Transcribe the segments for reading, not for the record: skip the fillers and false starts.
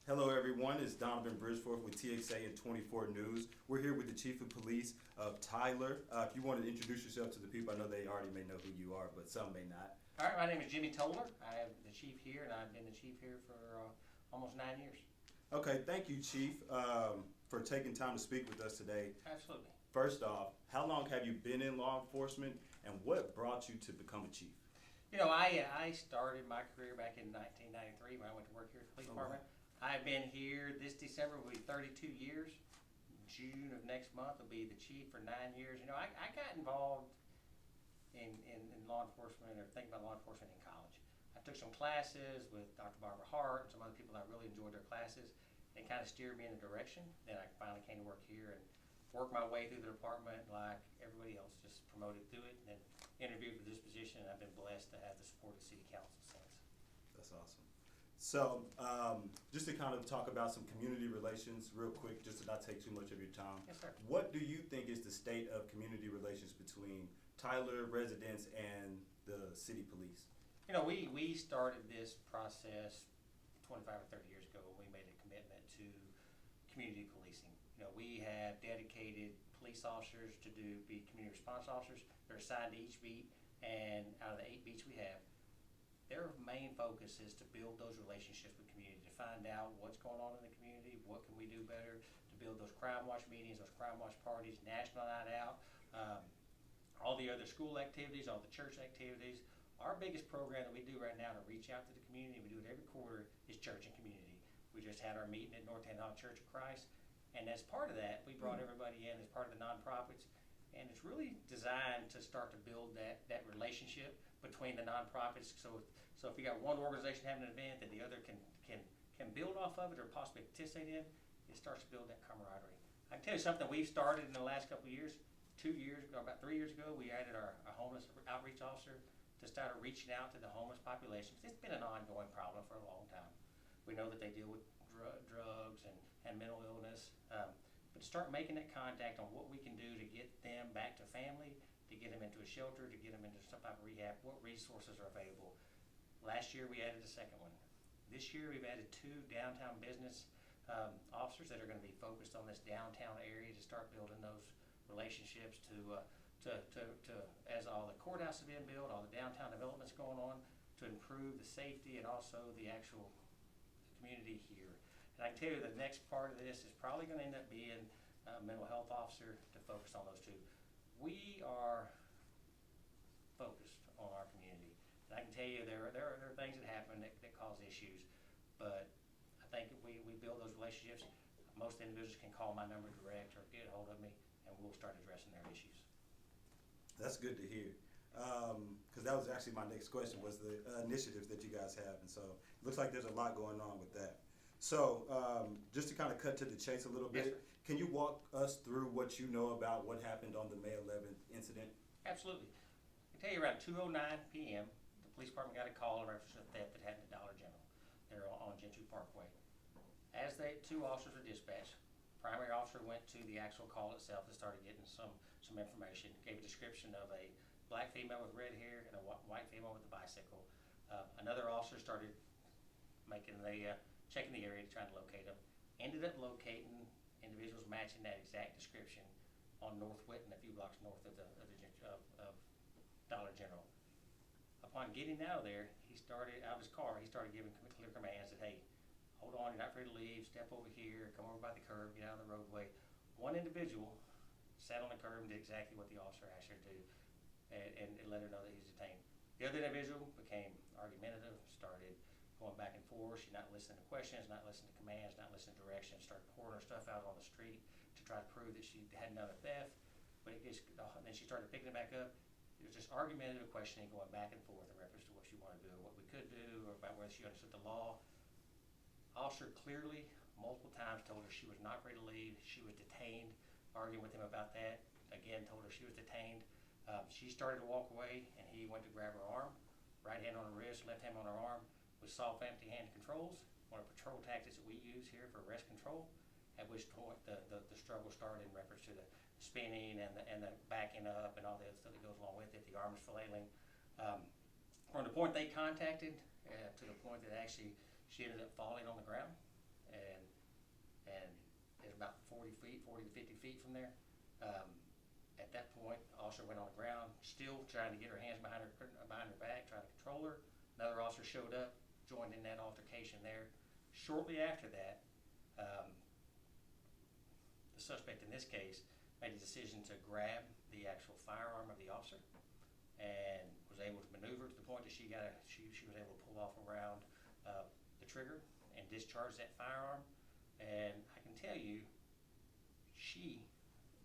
Hello, everyone. It's Donovan Bridgeforth with TXAN 24 News. We're here with the Chief of Police of Tyler. If you want to introduce yourself to the people, I know they already may know who you are, but some may not. All right, my name is Jimmy Toler. I am the chief here, and I've been the chief here for almost 9 years. Okay, thank you, Chief, for taking time to speak with us today. Absolutely. First off, how long have you been in law enforcement, and what brought you to become a chief? You know, I started my career back in 1993 when I went to work here at the police department. Wow. I've been here this December will be 32 years. June of next month will be the chief for 9 years. You know, I got involved in law enforcement or thinking about law enforcement in college. I took some classes with Dr. Barbara Hart and some other people that I really enjoyed their classes. They kind of steered me in a direction. Then I finally came to work here and worked my way through the department like everybody else, just promoted through it and then interviewed for this position, and I've been blessed to have the support of the city council since. That's awesome. So, just to kind of talk about some community relations real quick, just to not take too much of your time. Yes, sir. What do you think is the state of community relations between Tyler residents and the city police? You know, we started this process 25 or 30 years ago when we made a commitment to community policing. You know, we have dedicated police officers to be community response officers. They're assigned to each beat, and out of the 8 beats we have, their main focus is to build those relationships with community, to find out what's going on in the community, what can we do better, to build those crime watch meetings, those crime watch parties, national night out, all the other school activities, all the church activities. Our biggest program that we do right now to reach out to the community, we do it every quarter, is church and community. We just had our meeting at North End Church of Christ, and as part of that, we brought everybody in as part of the nonprofits, and it's really designed to start to build that relationship between the nonprofits. So if you got one organization having an event that the other can build off of it or possibly participate in, it starts to build that camaraderie. I can tell you something we've started in the last couple of years. 2 years ago, about 3 years ago, we added our homeless outreach officer to start reaching out to the homeless population. It's been an ongoing problem for a long time. We know that they deal with drugs and mental illness, but to start making that contact on what we can do to get them back to family, to get them into a shelter, to get them into some type of rehab, what resources are available. Last year we added a second one. This year we've added 2 downtown business officers that are going to be focused on this downtown area to start building those relationships to as all the courthouses have been built, all the downtown developments going on, to improve the safety and also the actual community here. And I can tell you the next part of this is probably going to end up being a mental health officer to focus on those 2. We are focused on our community. And I can tell you there are things that happen that cause issues, but I think if we build those relationships, most individuals can call my number direct or get a hold of me, and we'll start addressing their issues. That's good to hear. Because that was actually my next question, was the initiatives that you guys have. And so it looks like there's a lot going on with that. So just to kind of cut to the chase a little bit, Yes, sir. Can you walk us through what you know about what happened on the May 11th incident? Absolutely. I can tell you around 2:09 p.m., the police department got a call in reference to a theft that happened at Dollar General. They're on Gentry Parkway. As 2 officers were dispatched, primary officer went to the actual call itself and started getting some information, gave a description of a black female with red hair and a white female with a bicycle. Another officer started checking the area to try to locate them. Ended up locating individuals matching that exact description on North Whitten, a few blocks north of of Dollar General. Upon getting out of there, he started out of his car. He started giving clear commands that, hey, hold on, you're not free to leave, step over here, come over by the curb, get out of the roadway. One individual sat on the curb and did exactly what the officer asked her to do, and let her know that he's detained. The other individual became argumentative, started going back and forth. She's not listening to questions, not listening to commands, not listening to directions, started pouring her stuff out on the street to try to prove that she hadn't done a theft. But then she started picking it back up. It was just argumentative questioning, going back and forth in reference to what she wanted to do, what we could do, or about whether she understood the law. Officer clearly, multiple times, told her she was not ready to leave. She was detained, arguing with him about that. Again, told her she was detained. She started to walk away, and he went to grab her arm. Right hand on her wrist, left hand on her arm, with soft, empty hand controls. One of the patrol tactics that we use here for arrest control, at which point the struggle started in reference to the spinning and the backing up and all the other stuff that goes along with it, the arms flailing. From the point they contacted to the point that actually she ended up falling on the ground 40 to 50 feet from there. At that point, the officer went on the ground, still trying to get her hands behind her back, trying to control her. Another officer showed up, joined in that altercation there. Shortly after that, the suspect in this case made a decision to grab the actual firearm of the officer and was able to maneuver to the point that she was able to pull off around the trigger and discharge that firearm. And I can tell you, she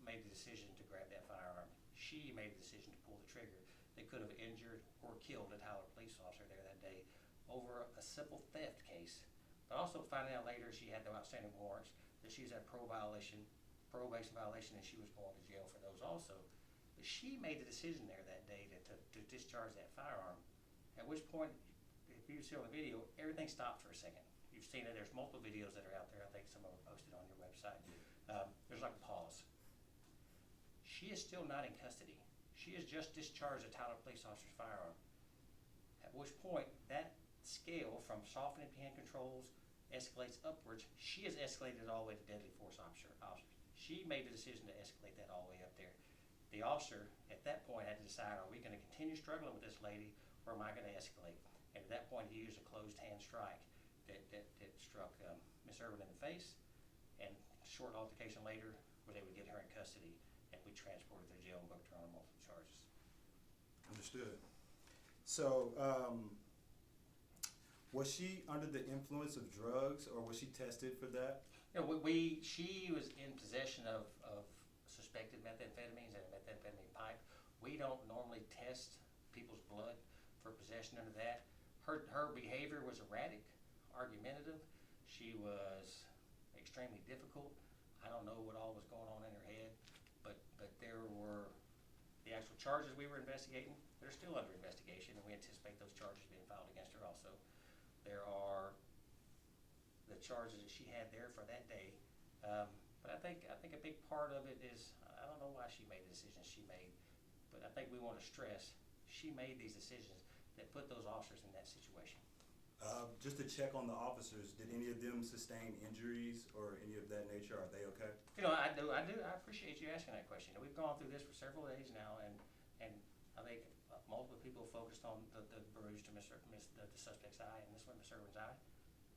made the decision to grab that firearm. She made the decision to pull the trigger. They could have injured or killed a Toler police officer there that day over a simple theft case. But also finding out later she had no outstanding warrants, that she was at probation violation, and she was going to jail for those also. But she made the decision there that day to discharge that firearm. At which point, if you see on the video, everything stopped for a second. You've seen it. There's multiple videos that are out there. I think some of them are posted on your website. There's like a pause. She is still not in custody. She has just discharged a Toler police officer's firearm. At which point, that scale from softening hand controls escalates upwards. She has escalated all the way to deadly force officers. She made the decision to escalate that all the way up there. The officer, at that point, had to decide, are we going to continue struggling with this lady, or am I going to escalate? And at that point, he used a closed hand strike that struck Miss Erwin in the face, and a short altercation later, was able to get her in custody, and we transported her to jail and booked her on multiple charges. Understood. So, was she under the influence of drugs, or was she tested for that? You know, she was in possession of suspected methamphetamines and a methamphetamine pipe. We don't normally test people's blood for possession under that. Her behavior was erratic, argumentative. She was extremely difficult. I don't know what all was going on in her head, but there were the actual charges we were investigating. They're still under investigation, and we anticipate those charges being filed against her also. There are the charges that she had there for that day. But I think a big part of it is, I don't know why she made the decisions she made, but I think we want to stress she made these decisions that put those officers in that situation. Just to check on the officers, did any of them sustain injuries or any of that nature? Are they okay? You know, I do. I appreciate you asking that question. We've gone through this for several days now, and I think multiple people focused on the bruise to the suspect's eye, and this one, Miss Erwin's eye.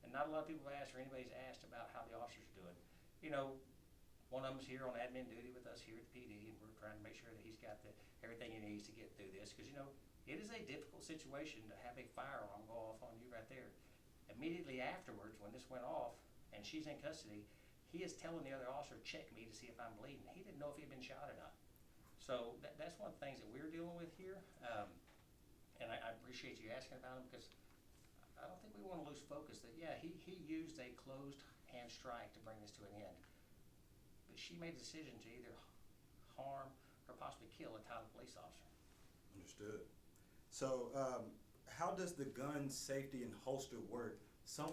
And not a lot of people have asked, or anybody's asked about how the officers are doing. You know, one of them's here on admin duty with us here at the PD, and we're trying to make sure that he's got everything he needs to get through this, because, you know, it is a difficult situation to have a firearm go off on you right there. Immediately afterwards, when this went off, and she's in custody, he is telling the other officer, check me to see if I'm bleeding. He didn't know if he'd been shot or not. So that's one of the things that we're dealing with here. And I appreciate you asking about him, because I don't think we want to lose focus that, yeah, he used a closed hand strike to bring this to an end. But she made a decision to either harm or possibly kill a Toler police officer. Understood. So, how does the gun safety and holster work?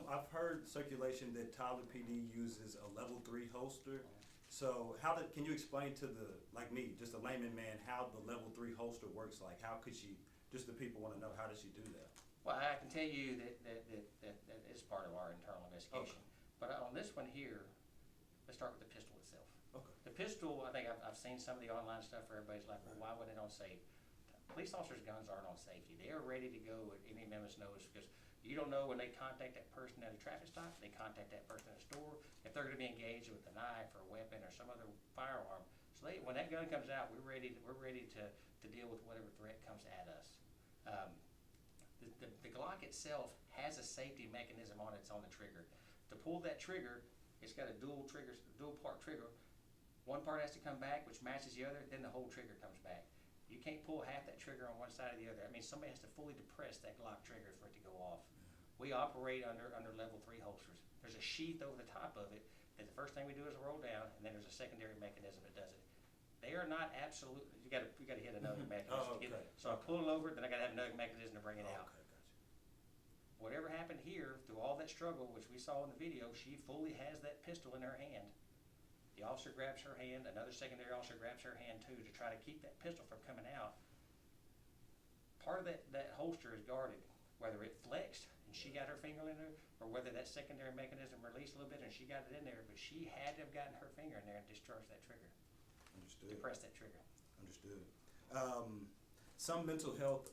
I've heard circulation that Toler PD uses a level 3 holster. So can you explain to like me, just a layman man, how the level 3 holster works? Like, how could she, just the people want to know, how does she do that? Well, I can tell you that is part of our internal investigation. Okay. But on this one here, let's start with the pistol itself. Okay. The pistol, I think I've seen some of the online stuff where everybody's like, well, why would it on safe? Police officers' guns aren't on safety. They are ready to go at any moment's notice, because you don't know when they contact that person at a traffic stop, they contact that person at a store, if they're going to be engaged with a knife or a weapon or some other firearm. So when that gun comes out, we're ready to deal with whatever threat comes at us. The Glock itself has a safety mechanism on the trigger. To pull that trigger, it's got a dual part trigger. One part has to come back, which matches the other, then the whole trigger comes back. You can't pull half that trigger on one side or the other. I mean, somebody has to fully depress that Glock trigger for it to go off. We operate under level 3 holsters. There's a sheath over the top of it that the first thing we do is roll down, and then there's a secondary mechanism that does it. They are not absolute. You got to hit another mechanism. Okay. So I pull it over, then I got to have another mechanism to bring it out. Okay, gotcha. Whatever happened here, through all that struggle, which we saw in the video, she fully has that pistol in her hand. The officer grabs her hand, another secondary officer grabs her hand too, to try to keep that pistol from coming out. Part of that holster is guarded. Whether it flexed and she got her finger in there, or whether that secondary mechanism released a little bit and she got it in there, but she had to have gotten her finger in there and discharged that trigger. Understood. To press that trigger. Understood. Some mental health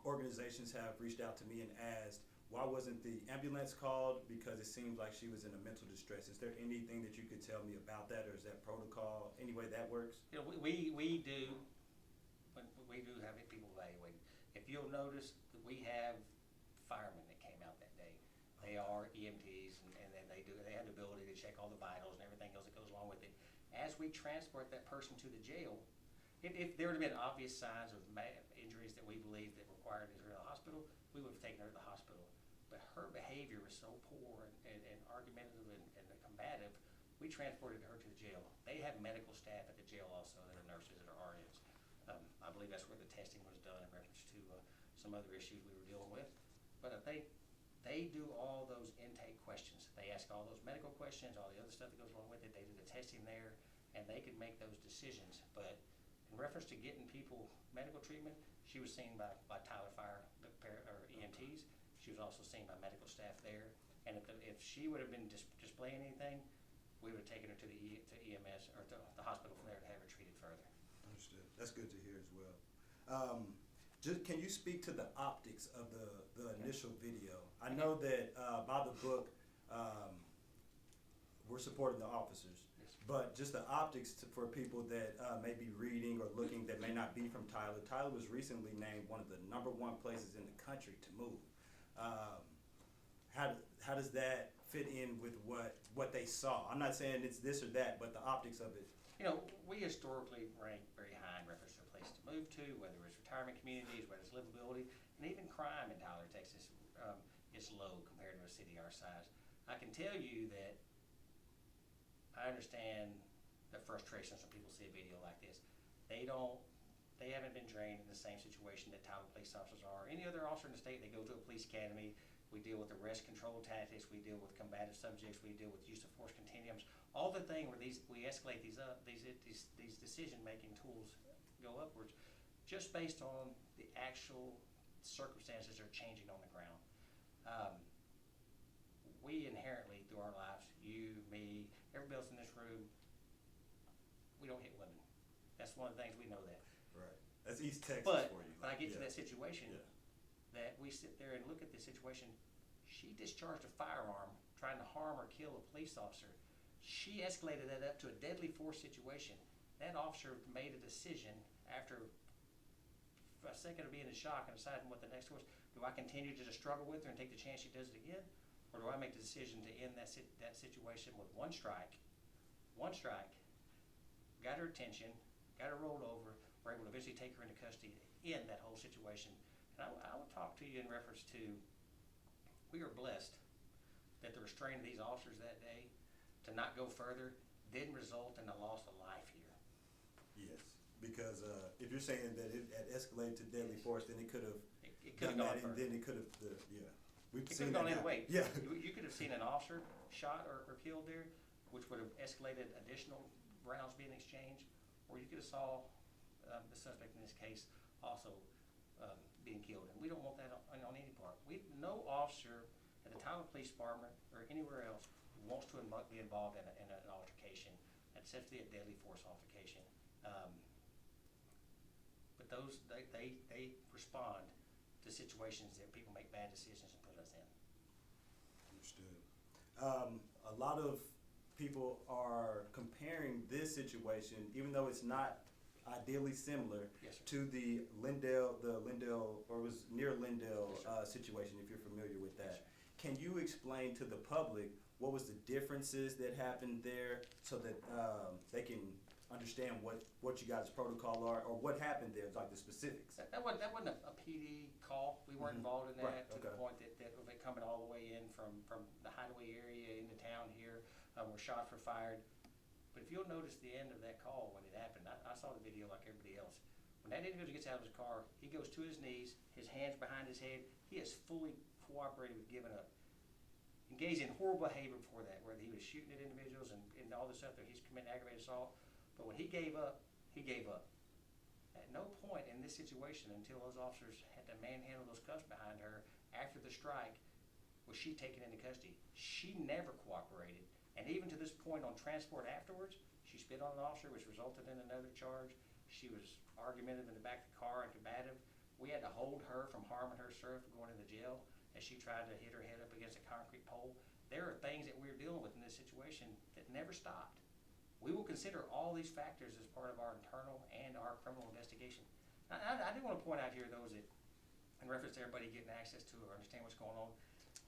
organizations have reached out to me and asked, why wasn't the ambulance called? Because it seemed like she was in a mental distress. Is there anything that you could tell me about that, or is that protocol, any way that works? You know, we do have people evaluated. If you'll notice, that we have firemen that came out that day. They are EMTs, and then they have the ability to check all the vitals and everything else that goes along with it. As we transport that person to the jail, if there would have been obvious signs of injuries that we believe that required her in the hospital, we would have taken her to the hospital. But her behavior was so poor and argumentative and combative, we transported her to the jail. They have medical staff at the jail also that are nurses that are RNs. I believe that's where the testing was done in reference to some other issues we were dealing with. But I think they do all those intake questions. They ask all those medical questions, all the other stuff that goes along with it. They do the testing there, and they can make those decisions. But in reference to getting people medical treatment, she was seen by Toler Fire or EMTs. She was also seen by medical staff there. And if she would have been displaying anything, we would have taken her to EMS or to the hospital from there to have her treated further. Understood. That's good to hear as well. Can you speak to the optics of the initial video? I know that by the book, we're supporting the officers. But just the optics for people that may be reading or looking that may not be from Tyler. Tyler was recently named one of the #1 places in the country to move. How does that fit in with what they saw? I'm not saying it's this or that, but the optics of it. You know, we historically rank very high in reference to a place to move to, whether it's retirement communities, whether it's livability, and even crime in Tyler, Texas, is low compared to a city our size. I can tell you that I understand the frustration when people see a video like this. They haven't been trained in the same situation that Tyler police officers are. Any other officer in the state, they go to a police academy. We deal with arrest control tactics. We deal with combative subjects. We deal with use of force continuums. All the thing where we escalate these decision-making tools go upwards, just based on the actual circumstances are changing on the ground. We inherently, through our lives, you, me, everybody else in this room, we don't hit women. That's one of the things we know that. Right. That's East Texas but for you. When I get to that situation, that we sit there and look at this situation, she discharged a firearm trying to harm or kill a police officer. She escalated that up to a deadly force situation. That officer made a decision after a second of being in shock and deciding what the next was. Do I continue to just struggle with her and take the chance she does it again? Or do I make the decision to end that situation with one strike, got her attention, got her rolled over, we're able to eventually take her into custody to end that whole situation. And I would talk to you in reference to, we are blessed that the restraint of these officers that day to not go further didn't result in the loss of life here. Yes, because if you're saying that it had escalated to deadly force, then it could have done that, and then it could have, yeah. We've it seen could have gone that either way. Yeah. You could have seen an officer shot or killed there, which would have escalated additional rounds being exchanged, or you could have saw the suspect in this case also being killed. And we don't want that on any part. No officer at the Tyler Police Department or anywhere else wants to be involved in an altercation, essentially a deadly force altercation. But they respond to situations that people make bad decisions and put us in. Understood. A lot of people are comparing this situation, even though it's not ideally similar, Yes, sir. to the Lindell, or was near Lindell Yes, situation, if you're familiar with Yes, that. Can you explain to the public what was the differences that happened there so that they can understand what you guys' protocol are, or what happened there, like the specifics? That wasn't a PD call. We weren't involved in that Right, to okay. the point that of it coming all the way in from the hideaway area into town here. Were shot for fired. But if you'll notice the end of that call when it happened, I saw the video like everybody else. When that individual gets out of his car, he goes to his knees, his hands behind his head. He has fully cooperated with giving up. Engaged in horrible behavior before that, where he was shooting at individuals and all this stuff that he's committing aggravated assault. But when he gave up, he gave up. At no point in this situation until those officers had to manhandle those cuffs behind her after the strike was she taken into custody. She never cooperated. And even to this point on transport afterwards, she spit on an officer, which resulted in another charge. She was argumentative in the back of the car and combative. We had to hold her from harming herself from going into jail as she tried to hit her head up against a concrete pole. There are things that we're dealing with in this situation that never stopped. We will consider all these factors as part of our internal and our criminal investigation. I do want to point out here, those that, in reference to everybody getting access to or understand what's going on,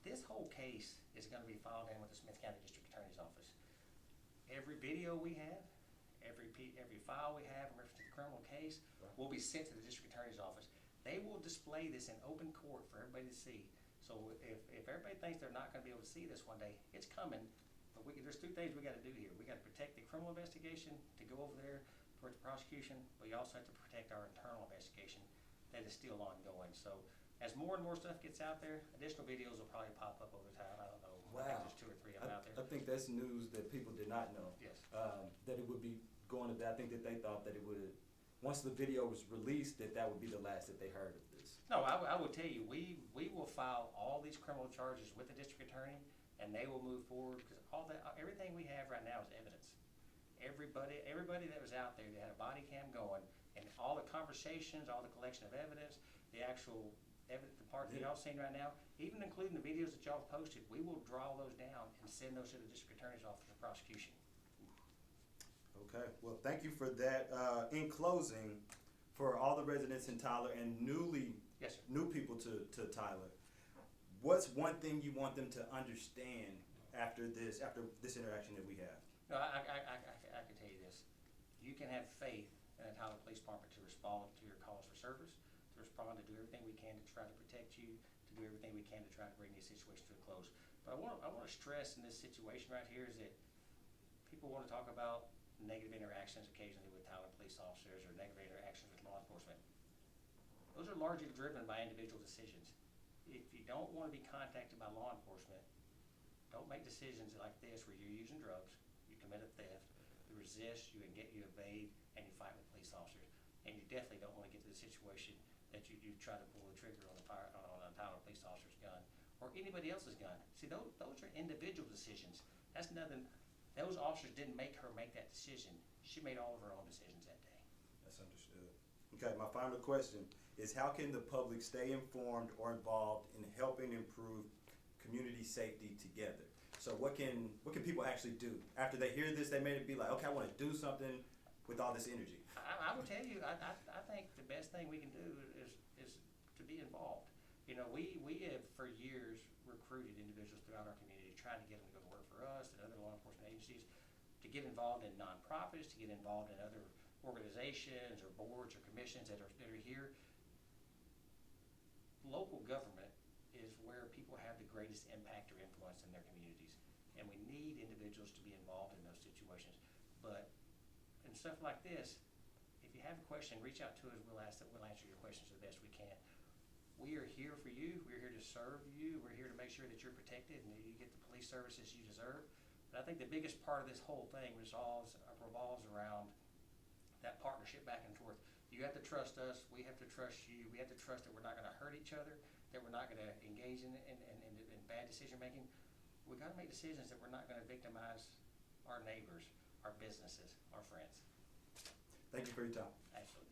this whole case is going to be filed in with the Smith County District Attorney's Office. Every video we have, every file we have in reference to the criminal case will be sent to the District Attorney's Office. They will display this in open court for everybody to see. So if everybody thinks they're not going to be able to see this one day, it's coming. But there's two things we got to do here. We got to protect the criminal investigation to go over there for the prosecution, but we also have to protect our internal investigation that is still ongoing. So as more and more stuff gets out there, additional videos will probably pop up over time. I don't know. Wow. I think there's 2 or 3 of them out there. I think that's news that people did not know. Yes. That it would be going to that. I think that they thought that it would, once the video was released, that would be the last that they heard of this. No, I will tell you, we will file all these criminal charges with the district attorney, and they will move forward, because everything we have right now is evidence. Everybody that was out there that had a body cam going, and all the conversations, all the collection of evidence, the actual evidence, the part that y'all seen right now, even including the videos that y'all posted, we will draw those down and send those to the district attorney's office for prosecution. Okay, well, thank you for that. In closing, for all the residents in Tyler and Yes, sir. new people to Tyler, what's one thing you want them to understand after this interaction that we have? No, I can tell you this. You can have faith in the Tyler Police Department to respond to your calls for service, to respond, to do everything we can to try to protect you, to do everything we can to try to bring these situations to a close. But I want to stress in this situation right here is that people want to talk about negative interactions occasionally with Tyler police officers or negative interactions with law enforcement. Those are largely driven by individual decisions. If you don't want to be contacted by law enforcement, don't make decisions like this where you're using drugs, you commit a theft, you resist, you evade, and you fight with police officers. And you definitely don't want to get to the situation that you try to pull the trigger on a Tyler police officer's gun or anybody else's gun. See, those are individual decisions. That's nothing. Those officers didn't make her make that decision. She made all of her own decisions that day. That's understood. Okay, my final question is, how can the public stay informed or involved in helping improve community safety together? So what can people actually do? After they hear this, they may be like, okay, I want to do something with all this energy. I will tell you, I think the best thing we can do is to be involved. You know, we have for years recruited individuals throughout our community, trying to get them to go to work for us and other law enforcement agencies, to get involved in nonprofits, to get involved in other organizations or boards or commissions that are here. Local government is where people have the greatest impact or influence in their communities, and we need individuals to be involved in those situations. But in stuff like this, if you have a question, reach out to us. We'll answer your questions the best we can. We are here for you. We're here to serve you. We're here to make sure that you're protected and that you get the police services you deserve. But I think the biggest part of this whole thing revolves around that partnership back and forth. You have to trust us. We have to trust you. We have to trust that we're not going to hurt each other, that we're not going to engage in bad decision making. We've got to make decisions that we're not going to victimize our neighbors, our businesses, our friends. Thank you for your time. Absolutely.